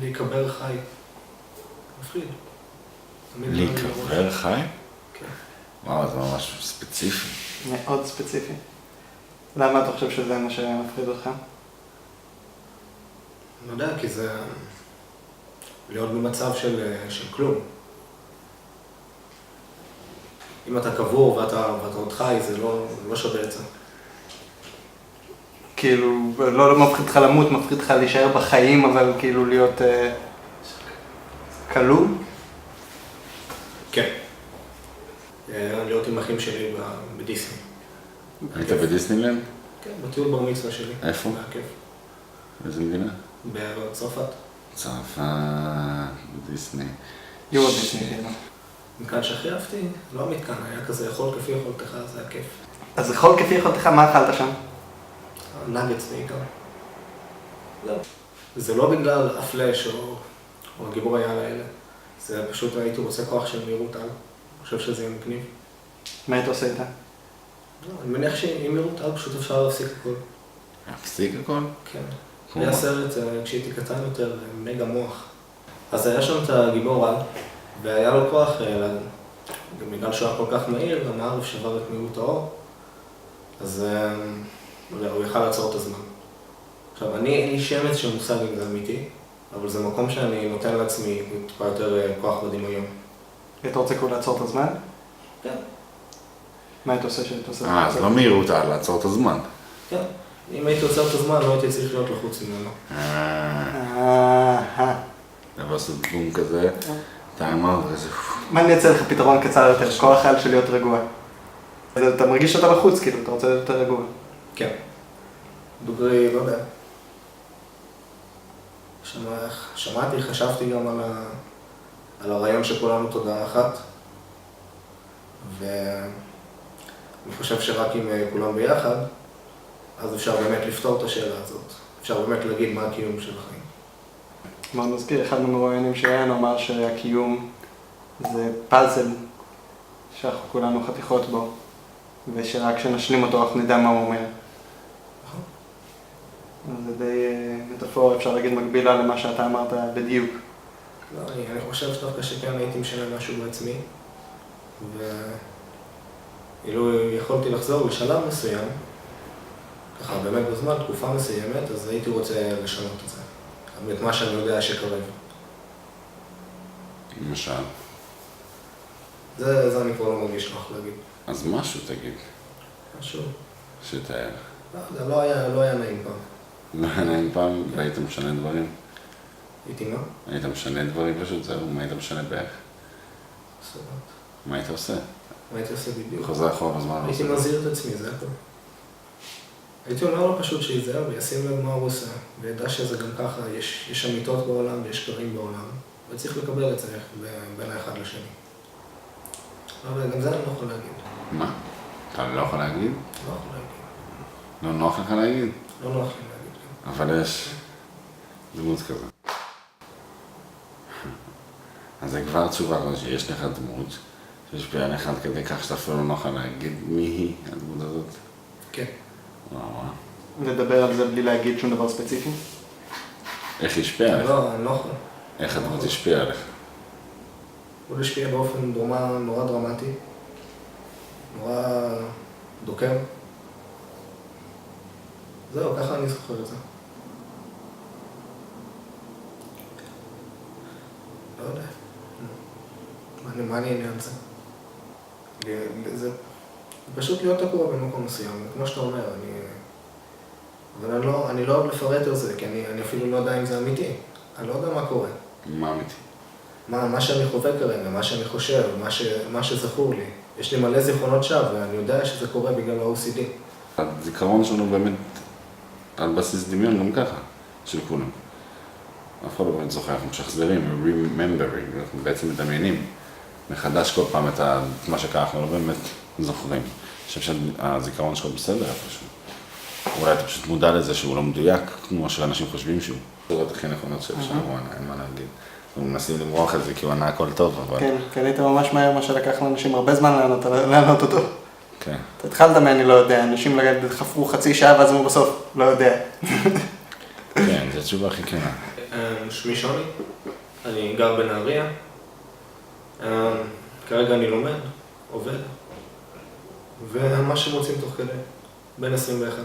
להיקבר חי. מפחיד. להיקבר חי? כן. וואו, זה ממש ספציפי. מאוד ספציפי. למה אתה חושב שזה מה שמפחיד אותך? אני יודע, כי זה להיות במצב של כלום. אם אתה קבור ואתה עוד חי, זה לא שווה את זה. כאילו, לא מפחיד לך למות, מפחיד לך להישאר בחיים, אבל כאילו להיות כלוא? כן. להיות עם אחים שלי בדיסני. היית בדיסנילנד? כן, בטיול בר מצווה שלי. איפה? בהקף. באיזה מדינה? בצרפת. צרפת, דיסני. יורו דיסני, כאילו. מכאן שהכי אהבתי, לא המתקן, היה כזה יכול כפי יכולתך, זה היה כיף. אז יכול כפי יכולתך, מה אכלת שם? נגץ בעיקר. זהו. זה לא בגלל הפלאש או הגיבור היה לאלה. זה פשוט הייתי רוצה כוח של מהירות על. אני חושב שזה יהיה מגניב. מה היית עושה איתה? אני מניח שעם מהירות על פשוט אפשר להפסיק הכל. להפסיק הכל? כן. היה סרט כשהייתי קטן יותר, מגה מוח. אז היה שם את הגיבור על, והיה לו כוח, גם בגלל שהוא היה כל כך מהיר, המערב שבר את מהירות האור, אז הוא יכל לעצור את הזמן. עכשיו, אין לי שמץ של מושג אם זה אמיתי, אבל זה מקום שאני נותן לעצמי טיפה יותר כוח בדמיון. היית רוצה כאילו לעצור את הזמן? כן. מה היית עושה שהיית עושה? אז לא מהירות על לעצור את הזמן. כן. אם הייתי עוצר את הזמן, לא הייתי צריך להיות לחוץ ממנו. אבל לעשות בום כזה, טיימר וזה... מה אני אצא לך פתרון קצר יותר? כל החייל של להיות רגוע. אתה מרגיש שאתה לחוץ, כאילו, אתה רוצה להיות יותר רגוע. כן. דוגרי, לא יודע. שמעתי, חשבתי גם על הרעיון שכולנו תודעה אחת. ואני חושב שרק אם כולם ביחד, אז אפשר באמת לפתור את השאלה הזאת. אפשר באמת להגיד מה הקיום של החיים. מאוד מזכיר, אחד מהמרואיינים שלנו אמר שהקיום זה פאזל שאנחנו כולנו חתיכות בו, ושרק כשנשלים אותו אנחנו נדע מה הוא אומר. זה די מטאפורה, אפשר להגיד מקבילה למה שאתה אמרת בדיוק. לא, אני חושב שדווקא שכן הייתי משנה משהו בעצמי, ואילו יכולתי לחזור לשלב מסוים, ככה באמת בזמן, תקופה מסוימת, אז הייתי רוצה לשנות את זה. את מה שאני יודע שקרב. למשל. זה אני כבר לא מרגיש נוח להגיד. אז משהו תגיד. משהו. שתאר. לא היה נעים פעם. לא היה נעים פעם והיית משנה דברים? הייתי מה? היית משנה דברים פשוט, זהו, מה היית משנה בערך? סבבה. מה היית עושה? מה הייתי עושה בדיוק? חוזר אחורה בזמן. הייתי מזהיר את עצמי, זה הכל. הייתי אומר לו פשוט שיזהר וישים לב מה הוא עושה, וידע שזה גם ככה, יש אמיתות בעולם ויש קרים בעולם, וצריך לקבל את זה בין האחד לשני. אבל גם זה אני לא יכול להגיד. מה? אתה לא יכול להגיד? לא יכול להגיד. לא נוח לך להגיד? לא נוח לי להגיד. אבל יש דמות כזה. אז זה כבר תשובה, שיש לך דמות, שיש בין אחד כדי כך שאתה אפילו לא נוח להגיד מי היא הדמות הזאת. כן. וואו. לדבר על זה בלי להגיד שום דבר ספציפי? איך היא השפיעה עליך? לא, אני לא יכול. איך הדמות השפיעה עליך? הוא השפיע באופן נורא דרמטי, נורא דוקר. זהו, ככה אני זוכר את זה. לא יודע. מה אני אענה על זה? זה פשוט להיות תקוע במקום מסוים, כמו שאתה אומר, אבל אני לא אוהב לפרט על זה, כי אני אפילו לא יודע אם זה אמיתי. אני לא יודע מה קורה. מה אמיתי? מה שאני חווה כרגע, מה שאני חושב, מה שזכור לי. יש לי מלא זיכרונות שווא, ואני יודע שזה קורה בגלל ה-OCD. הזיכרון שלנו באמת על בסיס דמיון גם ככה, של כולם. אף אחד לא באמת זוכר, אנחנו משחזרים, remembering, אנחנו בעצם מדמיינים מחדש כל פעם את מה שקרה, אנחנו לא באמת זוכרים. אני חושב שהזיכרון שלך בסדר איפשהו. אולי אתה פשוט מודע לזה שהוא לא מדויק, כמו שאנשים חושבים שהוא. זה לא הכי נכונות שאפשר, אין מה להגיד. אנחנו מנסים למרוח את זה כי הוא ענה הכל טוב, אבל... כן, קנית ממש מהר מה שלקח לאנשים הרבה זמן לענות אותו. כן. אתה התחלת אני לא יודע, אנשים חפרו חצי שעה ואז הוא בסוף לא יודע. כן, זו תשובה הכי כנה. שמי שוני, אני גר בנהריה. כרגע אני לומד, עובד, ומה שמוצאים תוך כדי, בין 21.